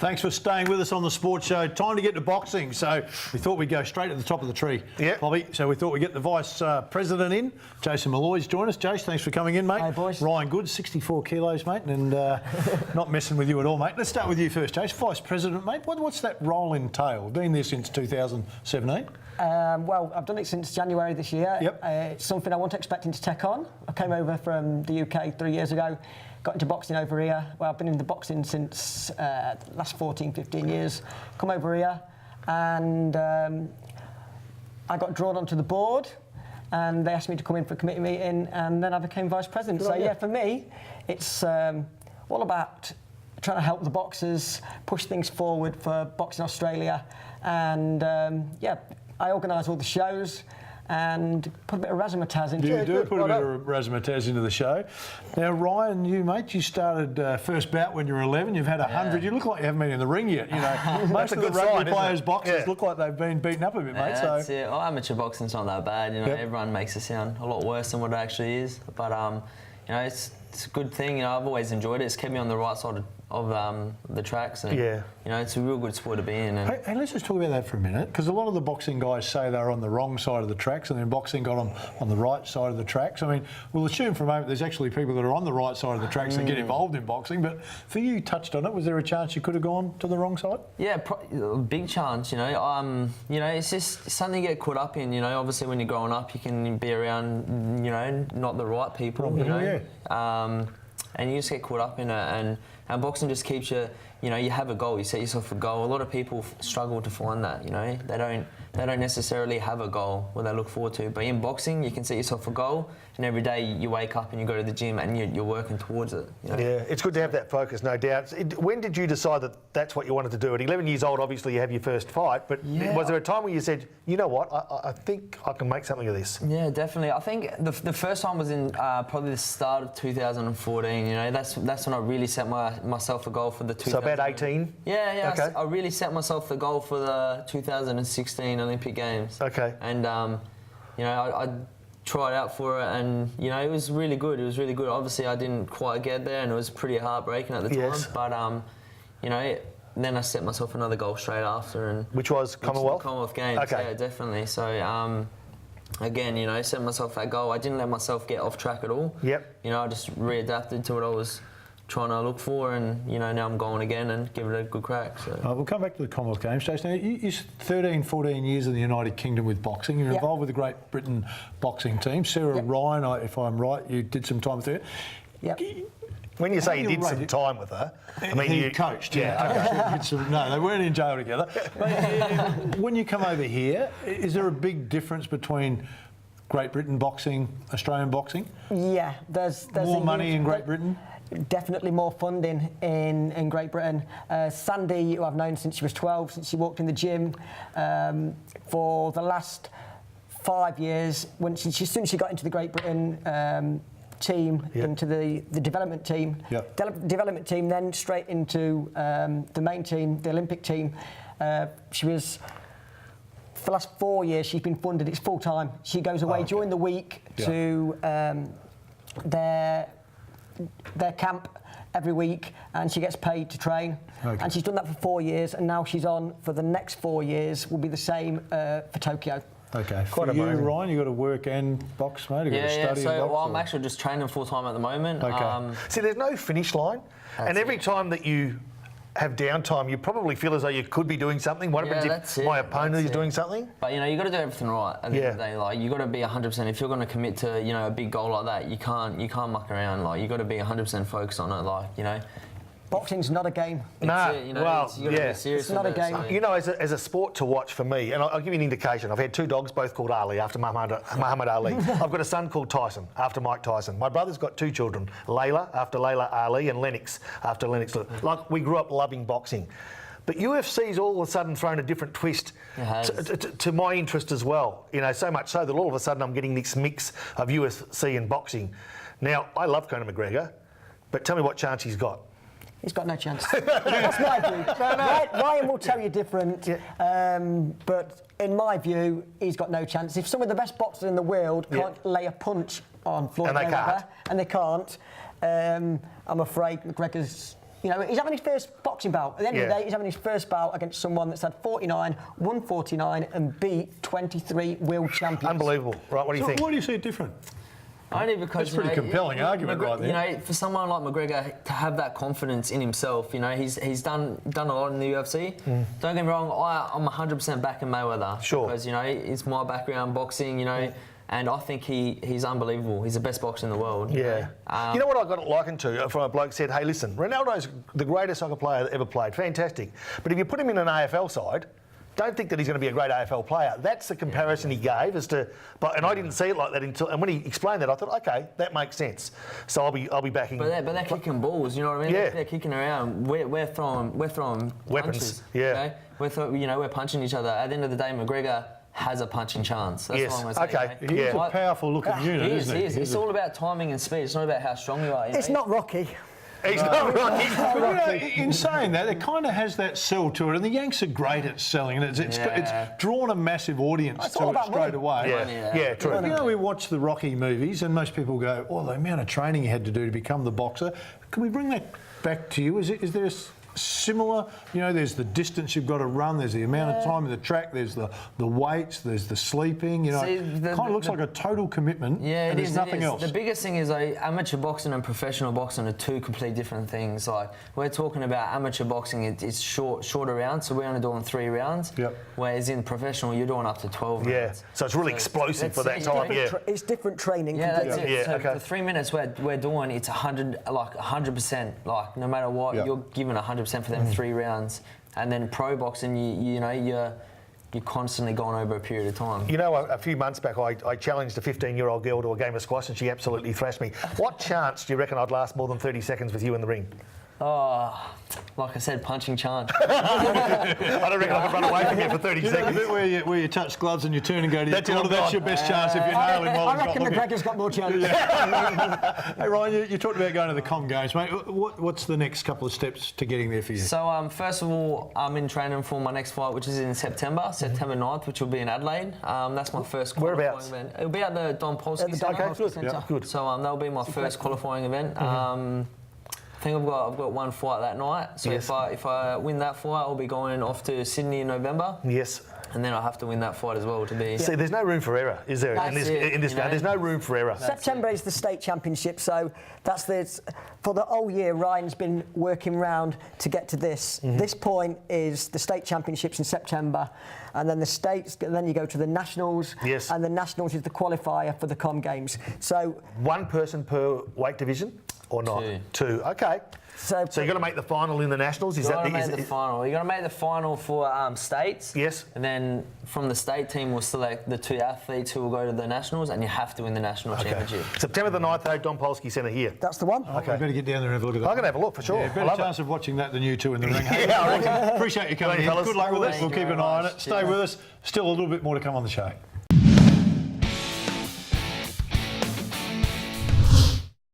Thanks for staying with us on the Sports Show. Time to get to boxing. So we thought we'd go straight to the top of the tree, Bobby. So we thought we'd get the Vice President in. Jason Malloy's joined us. Jace, thanks for coming in, mate. Hey, boys. Ryan Good, 64 kilos, mate, and not messing with you at all, mate. Let's start with you first, Jace. Vice President, mate. What's that role entail? Been there since 2017? Well, I've done it since January this year. Yep. It's something I wasn't expecting to take on. I came over from the UK 3 years ago, got into boxing over here. Well, I've been in the boxing since the last 14, 15 years. Come over here and I got drawn onto the board and they asked me to come in for a committee meeting and then I became Vice President. So, yeah, for me, it's all about trying to help the boxers, push things forward for Boxing Australia and, I organise all the shows and put a bit of razzmatazz into it. You do put a bit of razzmatazz into the show. Now, Ryan, you, mate, you started first bout when you were 11. You've had 100. You look like you haven't been in the ring yet. You know, most of the rugby players' boxers look like they've been beaten up a bit, mate. That's it. Well, amateur boxing's not that bad. You know, everyone makes it sound a lot worse than what it actually is. But you know, it's a good thing. You know, I've always enjoyed it. It's kept me on the right side of the tracks, and you know, it's a real good sport to be in. And hey, let's just talk about that for a minute, because a lot of the boxing guys say they're on the wrong side of the tracks, and then boxing got on the right side of the tracks. I mean, we'll assume for a moment there's actually people that are on the right side of the tracks that get involved in boxing. But for you, touched on it. Was there a chance you could have gone to the wrong side? Yeah, big chance. You know, it's just something you get caught up in. You know, obviously when you're growing up, you can be around, you know, not the right people. You know, and you just get caught up in it, and boxing just keeps you, you know, you have a goal, you set yourself a goal. A lot of people struggle to find that, you know. They don't necessarily have a goal what they look forward to. But in boxing, you can set yourself a goal, and every day you wake up and you go to the gym and you're working towards it. You know? Yeah, it's good to have that focus, no doubt. When did you decide that that's what you wanted to do? At 11 years old, obviously you have your first fight, but was there a time where you said, you know what, I think I can make something of this? Yeah, definitely. I think the first time was in probably the start of 2014. You know, that's when I really set myself a goal for the 2000. So about 18? Yeah. Okay. I really set myself the goal for the 2016 Olympic Games. Okay. And you know, I tried out for it, and you know, it was really good. It was really good. Obviously, I didn't quite get there, and it was pretty heartbreaking at the time. But you know, then I set myself another goal straight after, and which was Commonwealth? Commonwealth Games. Okay. Yeah, definitely. So again, you know, set myself that goal. I didn't let myself get off track at all. Yep. You know, I just readapted to what I was trying to look for, and you know, now I'm going again and give it a good crack. So we'll come back to the Commonwealth Games, Jason. Now, you're 13, 14 years in the United Kingdom with boxing. You're involved with the Great Britain boxing team. Sarah Ryan, if I'm right, you did some time with her. Yep. When you say you did some time with her, I mean you coached. No, they weren't in jail together. But, when you come over here, is there a big difference between Great Britain boxing, Australian boxing? Yeah, there's more money in Great Britain. Definitely more funding in Great Britain. Sandy, who I've known since she was 12, since she walked in the gym, for the last 5 years, as soon as she got into the Great Britain team, into the development team, development team, then straight into the main team, the Olympic team. She was, for the last 4 years, she's been funded. It's full time. She goes away during the week to their camp every week, and she gets paid to train. And she's done that for 4 years, and now she's on for the next 4 years. Will be the same for Tokyo. Okay. For you, Ryan, you got to work and box, mate. You got to study. So well, I'm actually just training full time at the moment. Okay. See, there's no finish line, and every time that you have downtime, you probably feel as though you could be doing something. What happens if my opponent is doing something? But you know, you got to do everything right at the end of the day. Like, you got to be 100%. If you're going to commit to, you know, a big goal like that, you can't muck around. Like, you got to be 100% focused on it. Like, you know. Boxing's not a game. No, you know, it's not a game. So. You know, as a sport to watch for me, and I'll give you an indication. I've had 2 dogs, both called Ali, after Muhammad Ali. I've got a son called Tyson, after Mike Tyson. My brother's got 2 children, Layla, after Layla Ali, and Lennox, after Lennox. Like, we grew up loving boxing. But UFC's all of a sudden thrown a different twist to my interest as well. You know, so much so that all of a sudden I'm getting this mix of UFC and boxing. Now, I love Conor McGregor, but tell me what chance he's got. He's got no chance. That's my view. Ryan will tell you different, but in my view, he's got no chance. If some of the best boxers in the world can't lay a punch on Floyd Mayweather, and they can't, I'm afraid McGregor's You know, he's having his first boxing bout. At the end of the day, he's having his first bout against someone that's had 49, won 49, and beat 23 world champions. Unbelievable. Right, what do you think? Why do you see it different? Only because That's a pretty compelling argument right there. You know, for someone like McGregor to have that confidence in himself, you know, he's done a lot in the UFC. Don't get me wrong, I'm 100% backing Mayweather. Sure. Because, you know, it's my background, boxing, you know, and I think he's unbelievable. He's the best boxer in the world. Yeah. You know what I got it likened to from a bloke said, hey, listen, Ronaldo's the greatest soccer player that ever played. Fantastic. But if you put him in an AFL side, don't think that he's going to be a great AFL player. That's the comparison he gave as to, and I didn't see it like that until, and when he explained that, I thought, okay, that makes sense. So I'll be backing. But they're kicking balls, you know what I mean? Yeah. They're kicking around. We're throwing weapons. punches. Yeah. You know, we're punching each other. At the end of the day, McGregor has a punching chance. That's what I'm going to say. Okay. You know? He's a powerful looking unit, isn't he? It's all about timing and speed. It's not about how strong you are. You It's know? not Rocky. He's not right. But, you know, in saying that, it kind of has that sell to it, and the Yanks are great at selling it. It's drawn a massive audience It's to all it about straight away. Yeah, true. You know, we watch the Rocky movies, and most people go, "Oh, the amount of training you had to do to become the boxer." Can we bring that back to you? Is there similar? You know, there's the distance you've got to run. There's the amount of time in the track. There's the weights. There's the sleeping. You know, it kind of looks like a total commitment. Yeah, and there's nothing else. The biggest thing is amateur boxing and professional boxing are two completely different things. Like we're talking about amateur boxing, it's shorter rounds, so we're only doing 3 rounds. Yep. Whereas in professional, you're doing up to 12 rounds. So it's really explosive for that time. Yeah. It's different training. Yeah, that's completely. it. Yeah, So okay. the 3 minutes we're doing, it's 100%. Like no matter what, Yep. you're giving 100% for them 3 rounds. And then pro boxing, you're constantly going over a period of time. You know, a few months back, I challenged a 15-year-old girl to a game of squash, and she absolutely thrashed me. What chance do you reckon I'd last more than 30 seconds with you in the ring? Oh, like I said, punching chance. I don't reckon I could run away from you for 30 You know the seconds. bit where you touch gloves and you turn and go to your That's it, corner, I'm that's gone. your best chance if you nail him while I he's not reckon looking. McGregor's got more chance. Hey Ryan, you talked about going to the Com Games, mate. What's the next couple of steps to getting there for you? So, first of all, I'm in training for my next fight, which is in September 9th, which will be in Adelaide. That's my first qualifying Whereabouts? event. It'll be at the Don Polsky Centre. Okay, good. Centre. Yeah, good. So that'll be my first qualifying event. I think I've got one fight that night. So Yes. if I win that fight, I'll be going off to Sydney in November. Yes. And then I'll have to win that fight as well to be. See, there's no room for error, is there? That's it, In this you game, know. there's no room for error. September is the state championship, so that's for the whole year. Ryan's been working round to get to this. This point is the state championships in September, and then the states. Then you go to the nationals. Yes. And the nationals is the qualifier for the Com Games. So One person per weight division, or not? Two. Okay. So you've got to make the final in the nationals. Is You got that to make the final. You got to make the final for states. Yes. And then from the state team, we'll select the 2 athletes who will go to the nationals, and you have to win the national championship. September the 9th, though, Don Polsky Centre here. that's the one. Okay. We better get down there and have a look at that. I'm going to have a look for sure. Yeah, I better love chance it. of watching that than you two in the ring. Hey, Yeah, I reckon. Appreciate you coming Thank you, in. fellas. Good luck with it. Thank We'll you keep very an eye on much. it. Stay with us. Still a little bit more to come on the show.